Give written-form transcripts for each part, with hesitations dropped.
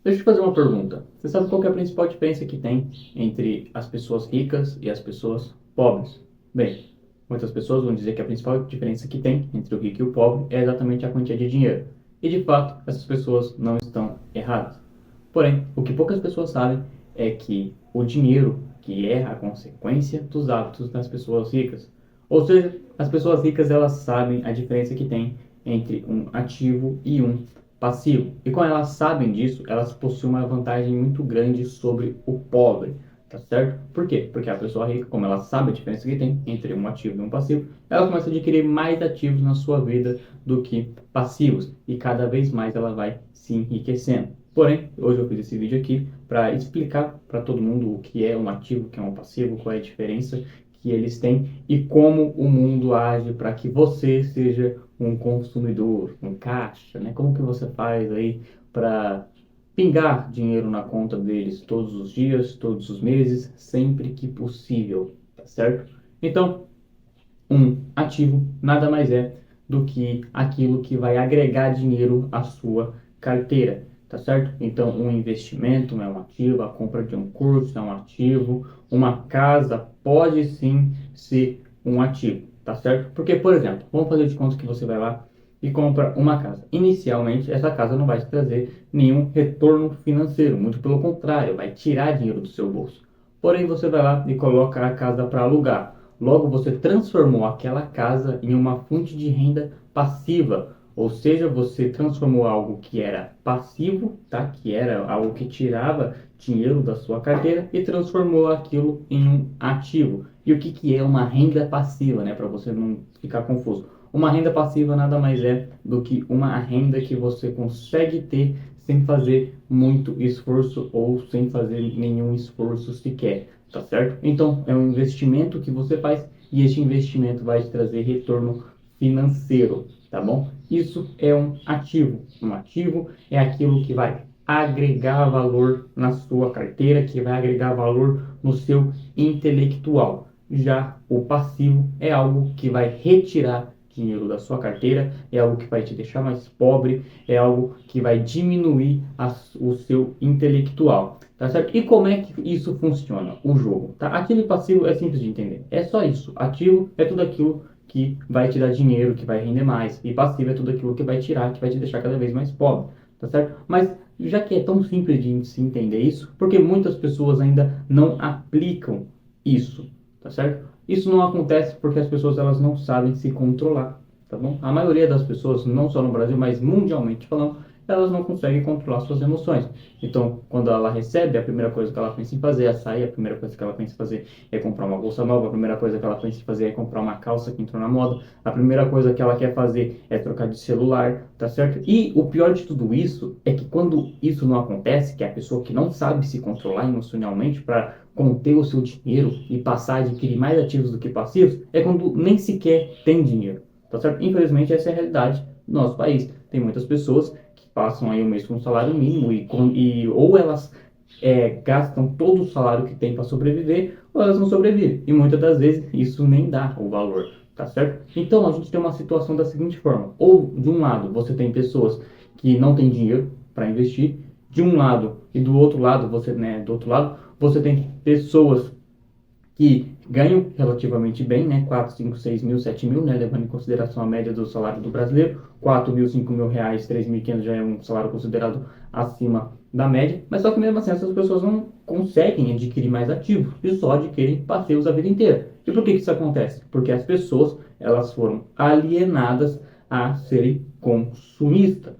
Deixa eu te fazer uma pergunta. Você sabe qual que é a principal diferença que tem entre as pessoas ricas e as pessoas pobres? Bem, muitas pessoas vão dizer que a principal diferença que tem entre o rico e o pobre é exatamente a quantia de dinheiro. E de fato, essas pessoas não estão erradas. Porém, o que poucas pessoas sabem é que o dinheiro, que é a consequência dos hábitos das pessoas ricas. Ou seja, as pessoas ricas elas sabem a diferença que tem entre um ativo e um passivo. E quando elas sabem disso, elas possuem uma vantagem muito grande sobre o pobre, tá certo? Por quê? Porque a pessoa rica, como ela sabe a diferença que tem entre um ativo e um passivo, ela começa a adquirir mais ativos na sua vida do que passivos e cada vez mais ela vai se enriquecendo. Porém, hoje eu fiz esse vídeo aqui para explicar para todo mundo o que é um ativo, o que é um passivo, qual é a diferença que eles têm e como o mundo age para que você seja um consumidor, um caixa, né? Como que você faz aí para pingar dinheiro na conta deles todos os dias, todos os meses, sempre que possível, tá certo? Então, um ativo nada mais é do que aquilo que vai agregar dinheiro à sua carteira, tá certo? Então, um investimento é um ativo, a compra de um curso é um ativo, uma casa pode sim ser um ativo, tá certo? Porque, por exemplo, vamos fazer de conta que você vai lá e compra uma casa. Inicialmente, essa casa não vai te trazer nenhum retorno financeiro, muito pelo contrário, vai tirar dinheiro do seu bolso. Porém, você vai lá e coloca a casa para alugar. Logo, você transformou aquela casa em uma fonte de renda passiva, ou seja, você transformou algo que era passivo, tá? Que era algo que tirava dinheiro da sua carteira e transformou aquilo em um ativo. E o que que é uma renda passiva, né? Para você não ficar confuso. Uma renda passiva nada mais é do que uma renda que você consegue ter sem fazer muito esforço ou sem fazer nenhum esforço sequer, tá certo? Então, é um investimento que você faz e este investimento vai te trazer retorno financeiro, tá bom? Isso é um ativo. Um ativo é aquilo que vai agregar valor na sua carteira, que vai agregar valor no seu intelectual. Já o passivo é algo que vai retirar dinheiro da sua carteira, é algo que vai te deixar mais pobre, é algo que vai diminuir o seu intelectual, tá certo? E como é que isso funciona, o jogo, tá? Ativo e passivo é simples de entender, é só isso. Ativo é tudo aquilo que vai te dar dinheiro, que vai render mais, e passivo é tudo aquilo que vai tirar, que vai te deixar cada vez mais pobre, tá certo? Mas já que é tão simples de se entender isso, porque muitas pessoas ainda não aplicam isso, tá certo? Isso não acontece porque as pessoas elas não sabem se controlar, tá bom? A maioria das pessoas, não só no Brasil, mas mundialmente falando, elas não conseguem controlar suas emoções. Então, quando ela recebe, a primeira coisa que ela pensa em fazer é sair, a primeira coisa que ela pensa em fazer é comprar uma bolsa nova, a primeira coisa que ela pensa em fazer é comprar uma calça que entrou na moda, a primeira coisa que ela quer fazer é trocar de celular, tá certo? E o pior de tudo isso é que quando isso não acontece, que é a pessoa que não sabe se controlar emocionalmente para conter o seu dinheiro e passar a adquirir mais ativos do que passivos, é quando nem sequer tem dinheiro, tá certo? Infelizmente, essa é a realidade do nosso país. Tem muitas pessoas que passam aí o mês com um salário mínimo ou elas gastam todo o salário que tem para sobreviver, ou elas não sobrevivem. E muitas das vezes isso nem dá o valor, tá certo? Então a gente tem uma situação da seguinte forma: ou de um lado você tem pessoas que não têm dinheiro para investir, de um lado e do outro lado do outro lado você tem pessoas que ganham relativamente bem, né? 4, 5, 6 mil, 7 mil, né? Levando em consideração a média do salário do brasileiro. 4 mil, 5 mil reais, 3.500 já é um salário considerado acima da média. Mas só que mesmo assim essas pessoas não conseguem adquirir mais ativos e só adquirem passivos a vida inteira. E por que isso acontece? Porque as pessoas elas foram alienadas a serem consumistas,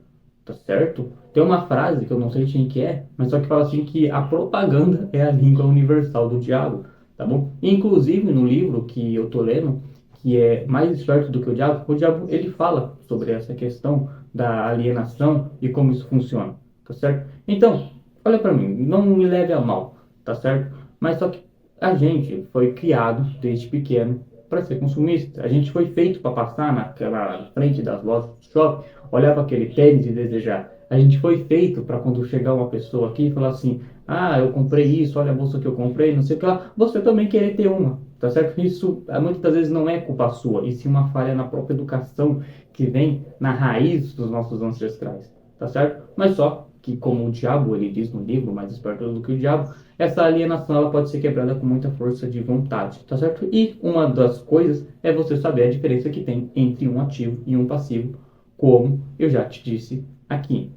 tá certo? Tem uma frase que eu não sei de quem que é, mas só que fala assim que a propaganda é a língua universal do diabo, tá bom? Inclusive no livro que eu tô lendo, que é Mais Esperto do que o diabo ele fala sobre essa questão da alienação e como isso funciona, tá certo? Então, olha para mim, não me leve a mal, tá certo? Mas só que a gente foi criado desde pequeno para ser consumista. A gente foi feito para passar naquela frente das lojas do shopping, olhar para aquele tênis e desejar. A gente foi feito para quando chegar uma pessoa aqui e falar assim: ah, eu comprei isso, olha a bolsa que eu comprei, não sei o que lá, você também querer ter uma, tá certo? Isso muitas das vezes não é culpa sua, e sim uma falha na própria educação que vem na raiz dos nossos ancestrais, tá certo? Mas só que, como o diabo ele diz no livro, mais esperto do que o diabo, essa alienação ela pode ser quebrada com muita força de vontade, tá certo? E uma das coisas é você saber a diferença que tem entre um ativo e um passivo, como eu já te disse aqui.